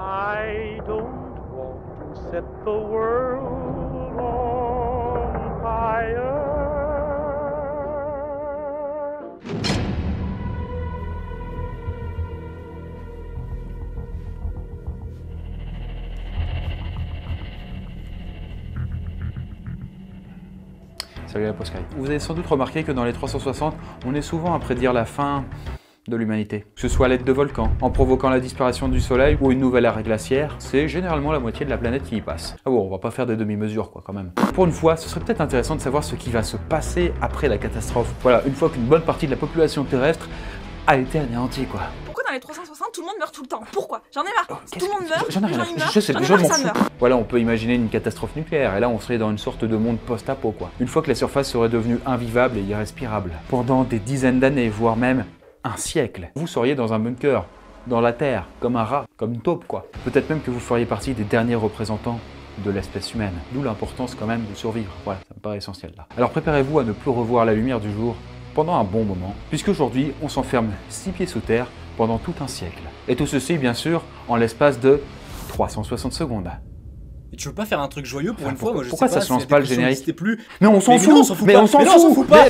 I don't want to set the world on fire. Salut la Poscaille. Vous avez sans doute remarqué que dans les 360, on est souvent à prédire la fin de l'humanité. Que ce soit à l'aide de volcans, en provoquant la disparition du soleil ou une nouvelle ère glaciaire, c'est généralement la moitié de la planète qui y passe. Ah bon, on va pas faire des demi-mesures quoi quand même. Pour une fois, ce serait peut-être intéressant de savoir ce qui va se passer après la catastrophe. Voilà, une fois qu'une bonne partie de la population terrestre a été anéantie quoi. Pourquoi dans les 360 tout le monde meurt tout le temps? Pourquoi? J'en ai marre. Tout le monde meurt, J'en ai les rien gens à ils meurent, je sais, j'en ai je marre, m'en ça fous. meurt. Voilà, on peut imaginer une catastrophe nucléaire et là on serait dans une sorte de monde post-apo quoi. Une fois que la surface serait devenue invivable et irrespirable. Pendant des dizaines d'années, voire même un siècle, vous seriez dans un bunker, dans la terre, comme un rat, comme une taupe quoi. Peut-être même que vous feriez partie des derniers représentants de l'espèce humaine. D'où l'importance quand même de survivre. Voilà, ça me paraît essentiel là. Alors préparez-vous à ne plus revoir la lumière du jour pendant un bon moment, puisqu'aujourd'hui on s'enferme 6 pieds sous terre pendant tout un siècle. Et tout ceci bien sûr en l'espace de 360 secondes. Et tu veux pas faire un truc joyeux pour une fois? Moi, je pourquoi sais ça pas, se lance si la pas le dépression générique? n'existait plus. Mais on s'en Mais fout. non, on s'en fout Mais pas. on s'en Mais non, on s'en fout. fout pas.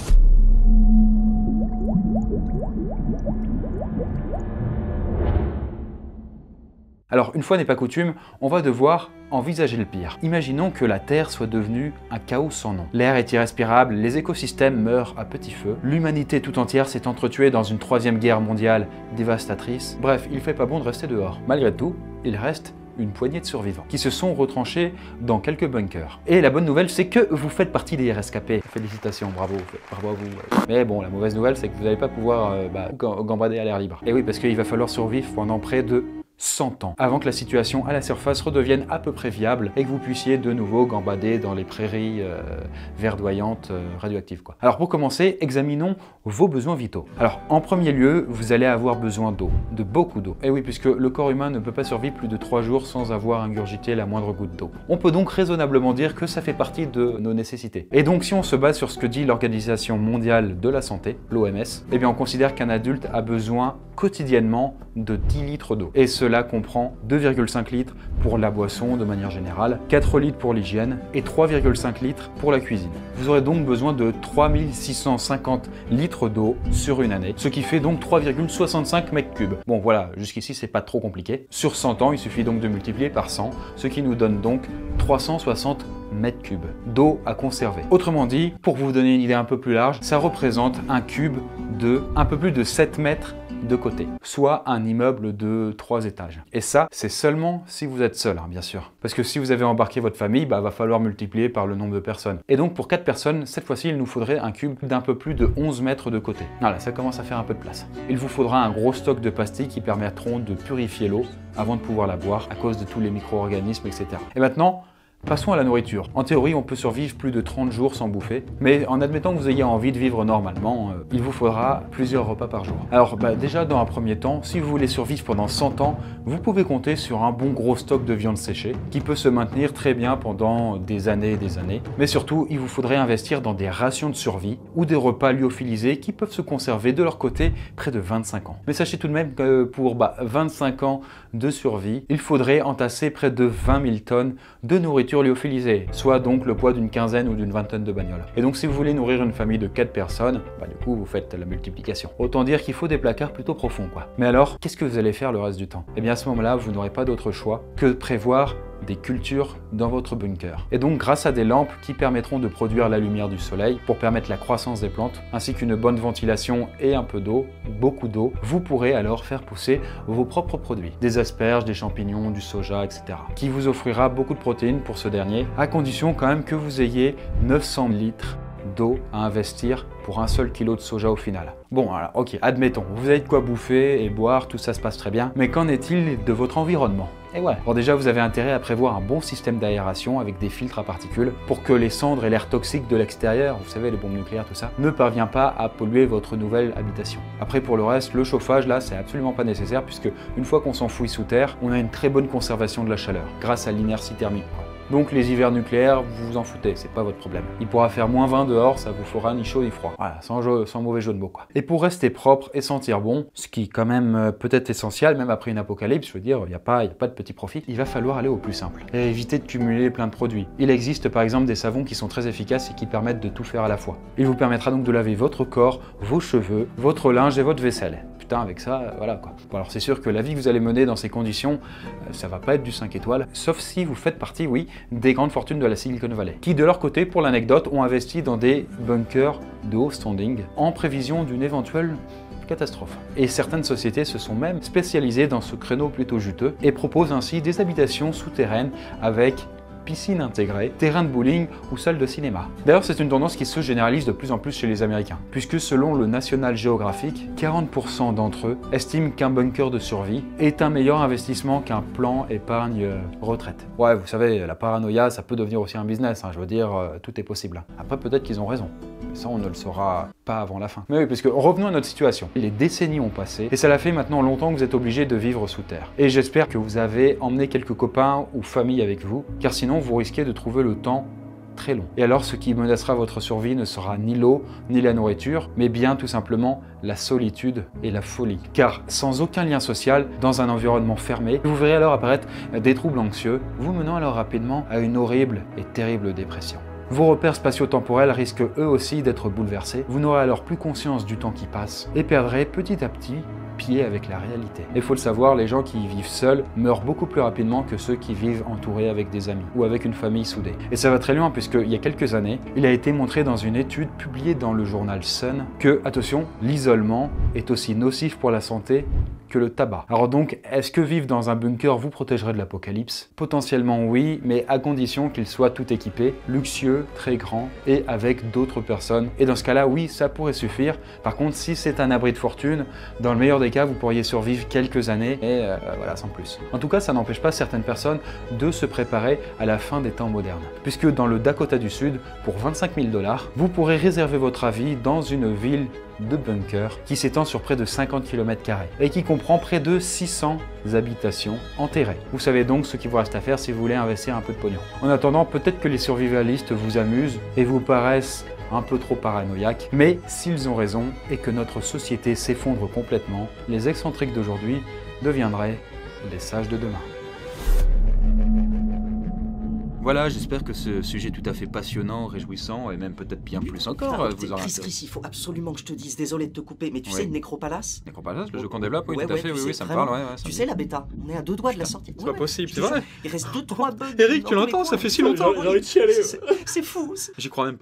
Alors, une fois n'est pas coutume, on va devoir envisager le pire. Imaginons que la Terre soit devenue un chaos sans nom. L'air est irrespirable, les écosystèmes meurent à petit feu, l'humanité tout entière s'est entretuée dans une troisième guerre mondiale dévastatrice. Bref, il fait pas bon de rester dehors. Malgré tout, il reste une poignée de survivants qui se sont retranchés dans quelques bunkers. Et la bonne nouvelle, c'est que vous faites partie des rescapés. Félicitations, bravo à vous. Mais bon, la mauvaise nouvelle, c'est que vous n'allez pas pouvoir gambader à l'air libre. Et oui, parce qu'il va falloir survivre pendant près de 100 ans, avant que la situation à la surface redevienne à peu près viable et que vous puissiez de nouveau gambader dans les prairies verdoyantes, radioactives quoi. Alors pour commencer, examinons vos besoins vitaux. Alors en premier lieu, vous allez avoir besoin d'eau, de beaucoup d'eau. Et oui, puisque le corps humain ne peut pas survivre plus de 3 jours sans avoir ingurgité la moindre goutte d'eau. On peut donc raisonnablement dire que ça fait partie de nos nécessités. Et donc si on se base sur ce que dit l'Organisation mondiale de la santé, l'OMS, eh bien on considère qu'un adulte a besoin quotidiennement de 10 litres d'eau. Et cela comprend 2,5 litres pour la boisson de manière générale, 4 litres pour l'hygiène et 3,5 litres pour la cuisine. Vous aurez donc besoin de 3650 litres d'eau sur une année, ce qui fait donc 3,65 mètres cubes. Bon voilà, jusqu'ici c'est pas trop compliqué. Sur 100 ans, il suffit donc de multiplier par 100, ce qui nous donne donc 360 mètres cubes d'eau à conserver. Autrement dit, pour vous donner une idée un peu plus large, ça représente un cube de un peu plus de 7 mètres de côté, soit un immeuble de 3 étages. Et ça, c'est seulement si vous êtes seul, hein, bien sûr. Parce que si vous avez embarqué votre famille, va falloir multiplier par le nombre de personnes. Et donc pour 4 personnes, cette fois-ci, il nous faudrait un cube d'un peu plus de 11 mètres de côté. Voilà, ça commence à faire un peu de place. Il vous faudra un gros stock de pastilles qui permettront de purifier l'eau avant de pouvoir la boire à cause de tous les micro-organismes, etc. Et maintenant, passons à la nourriture. En théorie, on peut survivre plus de 30 jours sans bouffer, mais en admettant que vous ayez envie de vivre normalement, il vous faudra plusieurs repas par jour. Alors déjà, dans un premier temps, si vous voulez survivre pendant 100 ans, vous pouvez compter sur un bon gros stock de viande séchée, qui peut se maintenir très bien pendant des années et des années. Mais surtout, il vous faudrait investir dans des rations de survie, ou des repas lyophilisés qui peuvent se conserver de leur côté près de 25 ans. Mais sachez tout de même que pour 25 ans de survie, il faudrait entasser près de 20 000 tonnes de nourriture lyophilisée, soit donc le poids d'une quinzaine ou d'une vingtaine de bagnoles. Et donc si vous voulez nourrir une famille de 4 personnes, du coup vous faites la multiplication. Autant dire qu'il faut des placards plutôt profonds quoi. Mais alors, qu'est-ce que vous allez faire le reste du temps? Eh bien à ce moment-là, vous n'aurez pas d'autre choix que de prévoir des cultures dans votre bunker. Et donc grâce à des lampes qui permettront de produire la lumière du soleil pour permettre la croissance des plantes, ainsi qu'une bonne ventilation et un peu d'eau, beaucoup d'eau, vous pourrez alors faire pousser vos propres produits. Des asperges, des champignons, du soja, etc. Qui vous offrira beaucoup de protéines pour ce dernier, à condition quand même que vous ayez 900 litres d'eau à investir pour un seul kilo de soja au final. Bon alors ok, admettons, vous avez de quoi bouffer et boire, tout ça se passe très bien, mais qu'en est-il de votre environnement? Et ouais. Bon déjà vous avez intérêt à prévoir un bon système d'aération avec des filtres à particules pour que les cendres et l'air toxique de l'extérieur, vous savez les bombes nucléaires tout ça, ne parvient pas à polluer votre nouvelle habitation. Après pour le reste, le chauffage là c'est absolument pas nécessaire puisque une fois qu'on s'enfouit sous terre, on a une très bonne conservation de la chaleur grâce à l'inertie thermique quoi. Donc les hivers nucléaires, vous vous en foutez, c'est pas votre problème. Il pourra faire -20 dehors, ça vous fera ni chaud ni froid. Voilà, sans mauvais jeu de mots quoi. Et pour rester propre et sentir bon, ce qui quand même peut être essentiel, même après une apocalypse, je veux dire, il n'y a pas de petit profit, il va falloir aller au plus simple. Et éviter de cumuler plein de produits. Il existe par exemple des savons qui sont très efficaces et qui permettent de tout faire à la fois. Il vous permettra donc de laver votre corps, vos cheveux, votre linge et votre vaisselle. Putain, avec ça, voilà quoi. Bon, alors c'est sûr que la vie que vous allez mener dans ces conditions, ça va pas être du 5 étoiles, sauf si vous faites partie, oui, des grandes fortunes de la Silicon Valley, qui de leur côté, pour l'anecdote, ont investi dans des bunkers de haut standing en prévision d'une éventuelle catastrophe. Et certaines sociétés se sont même spécialisées dans ce créneau plutôt juteux et proposent ainsi des habitations souterraines avec piscine intégrée, terrain de bowling ou salle de cinéma. D'ailleurs, c'est une tendance qui se généralise de plus en plus chez les Américains, puisque selon le National Geographic, 40% d'entre eux estiment qu'un bunker de survie est un meilleur investissement qu'un plan épargne retraite. Ouais, vous savez, la paranoïa, ça peut devenir aussi un business, hein, je veux dire, tout est possible. Après, peut-être qu'ils ont raison. Mais ça, on ne le saura pas avant la fin. Mais oui, puisque revenons à notre situation. Les décennies ont passé, et cela fait maintenant longtemps que vous êtes obligés de vivre sous terre. Et j'espère que vous avez emmené quelques copains ou familles avec vous, car sinon, vous risquez de trouver le temps très long. Et alors, ce qui menacera votre survie ne sera ni l'eau, ni la nourriture, mais bien tout simplement la solitude et la folie. Car sans aucun lien social, dans un environnement fermé, vous verrez alors apparaître des troubles anxieux, vous menant alors rapidement à une horrible et terrible dépression. Vos repères spatio-temporels risquent eux aussi d'être bouleversés, vous n'aurez alors plus conscience du temps qui passe et perdrez petit à petit pied avec la réalité. Il faut le savoir, les gens qui vivent seuls meurent beaucoup plus rapidement que ceux qui vivent entourés avec des amis ou avec une famille soudée. Et ça va très loin puisqu'il y a quelques années, il a été montré dans une étude publiée dans le journal Sun que, attention, l'isolement est aussi nocif pour la santé que le tabac. Alors donc, est-ce que vivre dans un bunker vous protégerait de l'apocalypse? Potentiellement oui, mais à condition qu'il soit tout équipé, luxueux, très grand et avec d'autres personnes. Et dans ce cas-là, oui, ça pourrait suffire. Par contre, si c'est un abri de fortune, dans le meilleur des cas, vous pourriez survivre quelques années et voilà, sans plus. En tout cas, ça n'empêche pas certaines personnes de se préparer à la fin des temps modernes. Puisque dans le Dakota du Sud, pour 25 000 $, vous pourrez réserver votre avis dans une ville de bunker qui s'étend sur près de 50 km² et qui comprend près de 600 habitations enterrées. Vous savez donc ce qu'il vous reste à faire si vous voulez investir un peu de pognon. En attendant, peut-être que les survivalistes vous amusent et vous paraissent un peu trop paranoïaques, mais s'ils ont raison et que notre société s'effondre complètement, les excentriques d'aujourd'hui deviendraient les sages de demain. Voilà, j'espère que ce sujet tout à fait passionnant, réjouissant et même peut-être bien plus encore vous aura intéressé. Chris, il faut absolument que je te dise, désolé de te couper, mais tu sais, Necropalace? Necropalace, le jeu qu'on développe, oui, Ouais, tout à ouais, fait, tu oui, sais, oui, ça me vraiment, parle, ouais. Tu sais, la bêta, on est à 2 doigts de la sortie. C'est pas possible, c'est vrai. Il reste 2-3 bugs. Eric, tu dans tous les l'entends, ça coins. fait si longtemps. J'ai envie de chialer. C'est fou. J'y crois même pas.